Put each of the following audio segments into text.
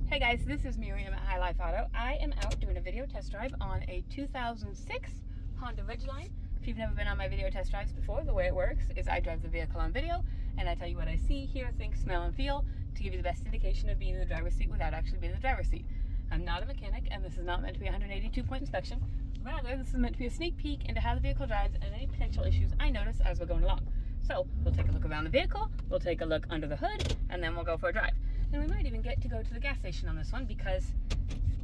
Hey guys, this is Miriam at High Life Auto. I am out doing a video test drive on a 2006 Honda Ridgeline. If you've never been on my video test drives before, the way it works is I drive the vehicle on video and I tell you what I see, hear, think, smell, and feel to give you the best indication of being in the driver's seat without actually being in the driver's seat. I'm not a mechanic and this is not meant to be a 182-point inspection. Rather, this is meant to be a sneak peek into how the vehicle drives and any potential issues I notice as we're going along. So we'll take a look around the vehicle, we'll take a look under the hood, and then we'll go for a drive. And we might even get to go to the gas station on this one because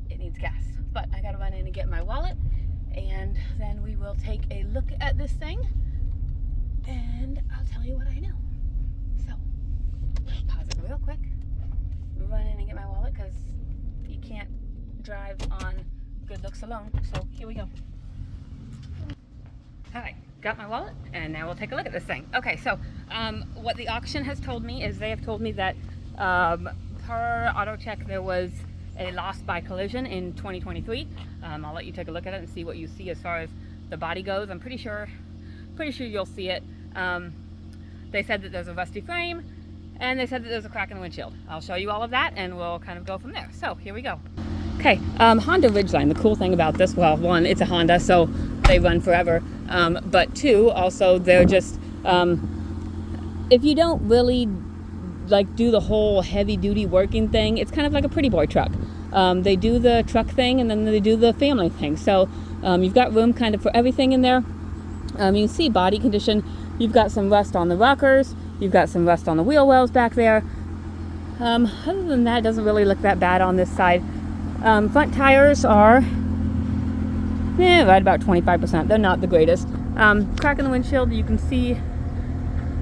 it needs gas. But I gotta run in and get my wallet, and then we will take a look at this thing, and I'll tell you what I know. So, pause it real quick, run in and get my wallet because you can't drive on good looks alone. So here we go. Alright, got my wallet, and now we'll take a look at this thing. Okay, so what the auction has told me is they have told me that per auto check there was a loss by collision in 2023. I'll let you take a look at it and see what you see as far as the body goes. I'm pretty sure you'll see it. They said that there's a rusty frame and they said that there's a crack in the windshield. I'll show you all of that and we'll kind of go from there. So here we go. Okay, Honda Ridgeline, the cool thing about this, well, one, it's a Honda, so they run forever, but two, also they're just, if you don't really like do the whole heavy duty working thing, it's kind of like a pretty boy truck. They do the truck thing and then they do the family thing, so you've got room kind of for everything in there. You can see body condition, you've got some rust on the rockers, you've got some rust on the wheel wells back there. Other than that, it doesn't really look that bad on this side. Front tires are right about 25%. They're not the greatest. Crack in the windshield, you can see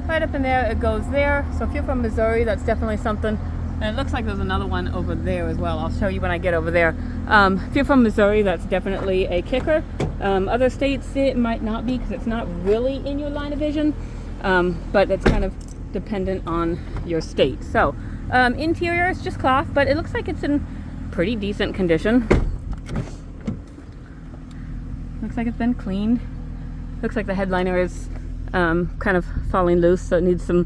right up in there, it goes there. So if you're from Missouri, that's definitely something. And it looks like there's another one over there as well. I'll show you when I get over there. If you're from Missouri, that's definitely a kicker. Other states, it might not be because it's not really in your line of vision. But it's kind of dependent on your state. So interior is just cloth, but it looks like it's in pretty decent condition. Looks like it's been cleaned. Looks like the headliner is kind of falling loose, so it needs some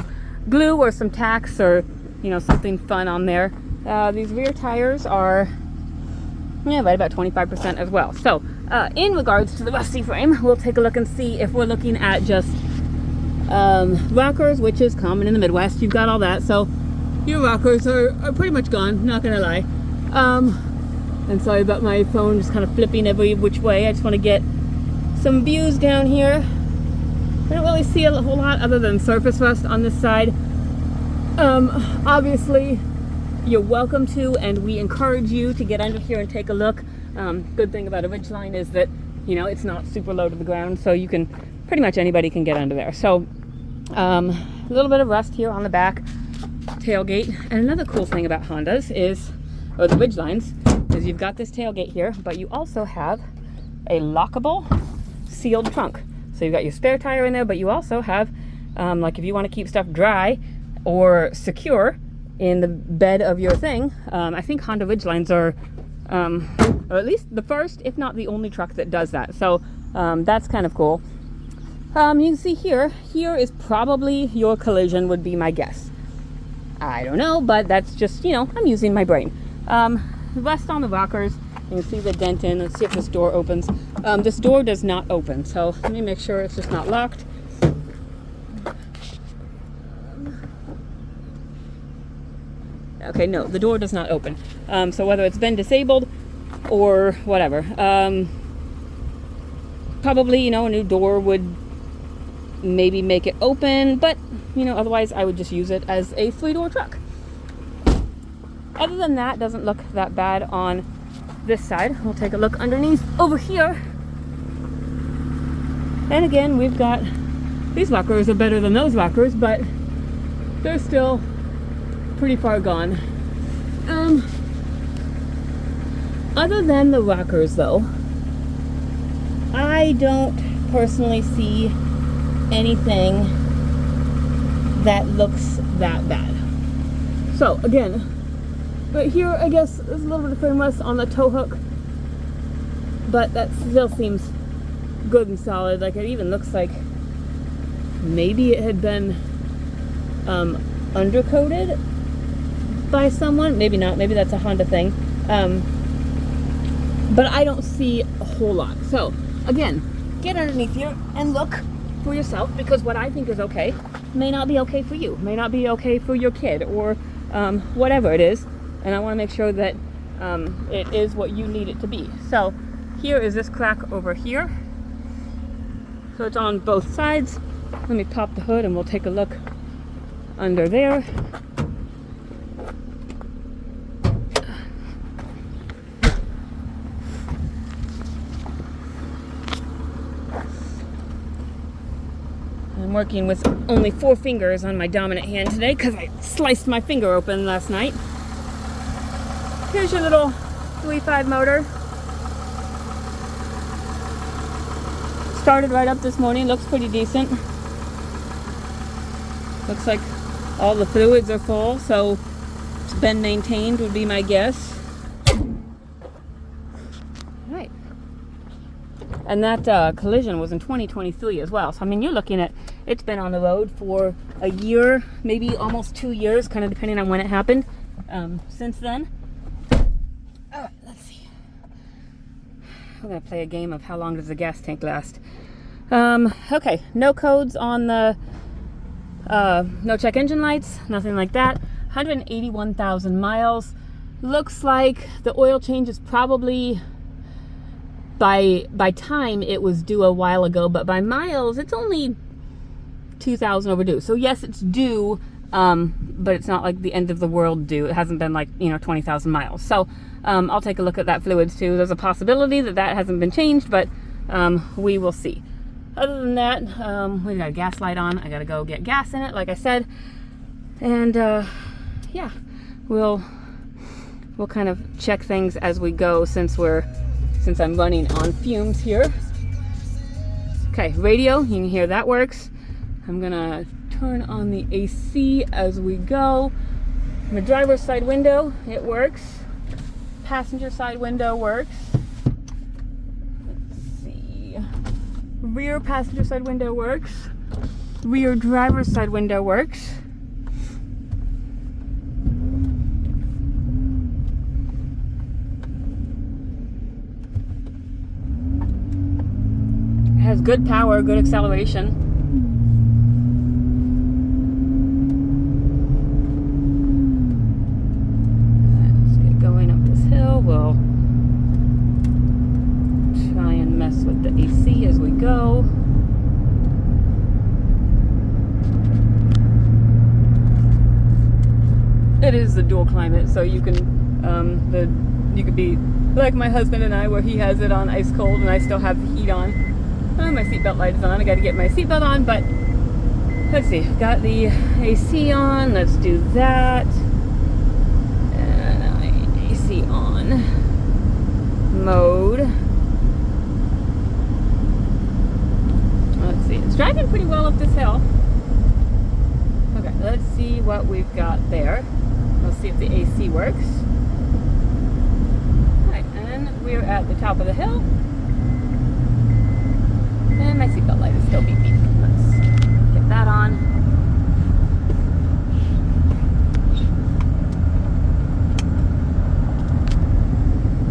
glue or some tacks or something fun on there. These rear tires are right about 25% as well. So in regards to the rusty frame, we'll take a look and see if we're looking at just rockers, which is common in the Midwest. You've got all that, so your rockers are pretty much gone, not gonna lie. And sorry about my phone just kind of flipping every which way. I just want to get some views down here. I don't really see a whole lot other than surface rust on this side. Obviously, you're welcome to, and we encourage you to get under here and take a look. Good thing about a Ridgeline is that, it's not super low to the ground, so you can, pretty much anybody can get under there. So, a little bit of rust here on the back tailgate. And another cool thing about Hondas is, or the Ridgelines, is you've got this tailgate here, but you also have a lockable sealed trunk. So you've got your spare tire in there, but you also have, like if you want to keep stuff dry or secure in the bed of your thing, I think Honda Ridgelines are, or at least the first, if not the only truck that does that. So that's kind of cool. You can see here is probably your collision would be my guess. I don't know, but that's just, I'm using my brain. Rust on the rockers, you can see the dent in. Let's see if this door opens. This door does not open, so let me make sure it's just not locked. Okay, no, the door does not open. So whether it's been disabled or whatever, probably, a new door would maybe make it open, but, otherwise I would just use it as a 3-door truck. Other than that, doesn't look that bad on this side. We'll take a look underneath over here. And again, we've got, these rockers are better than those rockers, but they're still pretty far gone. Other than the rockers though, I don't personally see anything that looks that bad. So again, right here, I guess there's a little bit of frame rust on the tow hook, but that still seems good and solid. Like it even looks like maybe it had been undercoated, by someone. Maybe not. Maybe that's a Honda thing. But I don't see a whole lot. So, again, get underneath here and look for yourself, because what I think is okay may not be okay for you, may not be okay for your kid, or whatever it is. And I want to make sure that it is what you need it to be. So here is this crack over here. So it's on both sides. Let me pop the hood and we'll take a look under there. I'm working with only 4 fingers on my dominant hand today because I sliced my finger open last night. Here's your little 3.5 motor. Started right up this morning, looks pretty decent. Looks like all the fluids are full, so it's been maintained would be my guess. Right. And that collision was in 2023 as well. So I mean, you're looking at, it's been on the road for a year, maybe almost 2 years, kind of depending on when it happened. Since then. All right, let's see. We're gonna play a game of how long does the gas tank last. Okay, no codes on the, no check engine lights, nothing like that. 181,000 miles. Looks like the oil change is probably, by time it was due a while ago, but by miles it's only 2,000 overdue. So yes, it's due, but it's not like the end of the world due. It hasn't been like, 20,000 miles. So I'll take a look at that fluids too. There's a possibility that that hasn't been changed, but we will see. Other than that, we got a gas light on. I gotta go get gas in it, like I said. And yeah, we'll kind of check things as we go since I'm running on fumes here. Okay, radio, you can hear that works. I'm gonna turn on the AC as we go. My driver's side window, it works. Passenger side window works. Let's see. Rear passenger side window works. Rear driver's side window works. It has good power, good acceleration. We'll try and mess with the AC as we go. It is the dual climate, so you can you could be like my husband and I, where he has it on ice cold and I still have the heat on. Oh, my seatbelt light is on. I got to get my seatbelt on, but let's see. Got the AC on. Let's do that. On mode. Let's see, it's driving pretty well up this hill. Okay, let's see what we've got there. Let's see if the AC works. Alright, and we're at the top of the hill. And my seatbelt light is still beeping. Let's get that on.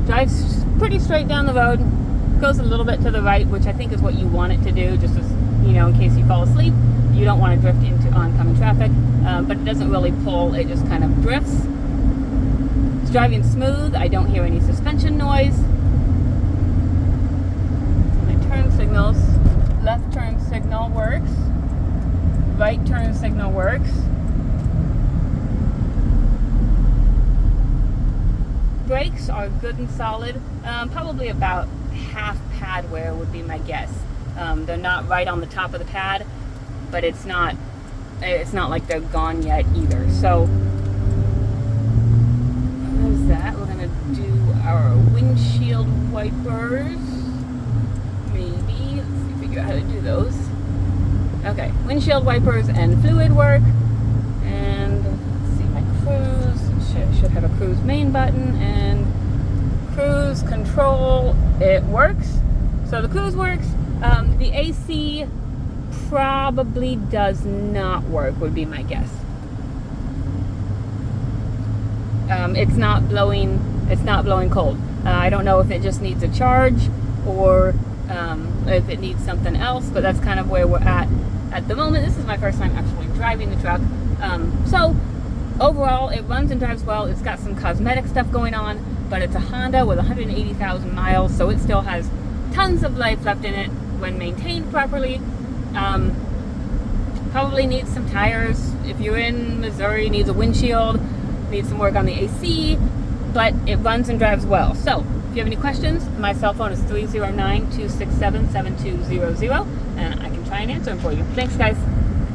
Drives pretty straight down the road, goes a little bit to the right, which I think is what you want it to do, just as, in case you fall asleep. You don't want to drift into oncoming traffic, but it doesn't really pull, it just kind of drifts. It's driving smooth, I don't hear any suspension noise. My turn signals, left turn signal works, right turn signal works. Brakes are good and solid, probably about half pad wear would be my guess. They're not right on the top of the pad, but it's not like they're gone yet either. So what is that? We're gonna do our windshield wipers. Maybe, let's see, figure out how to do those. Okay, windshield wipers and fluid work. And let's see, my cruise. Should have a cruise main button and cruise control. It works. So the cruise works. The AC probably does not work, would be my guess. it's not blowing cold. I don't know if it just needs a charge or if it needs something else, but that's kind of where we're at the moment. This is my first time actually driving the truck. So overall, it runs and drives well. It's got some cosmetic stuff going on, but it's a Honda with 180,000 miles, so it still has tons of life left in it when maintained properly. Probably needs some tires. If you're in Missouri, needs a windshield, needs some work on the AC, but it runs and drives well. So if you have any questions, my cell phone is 309-267-7200, and I can try and answer them for you. Thanks, guys.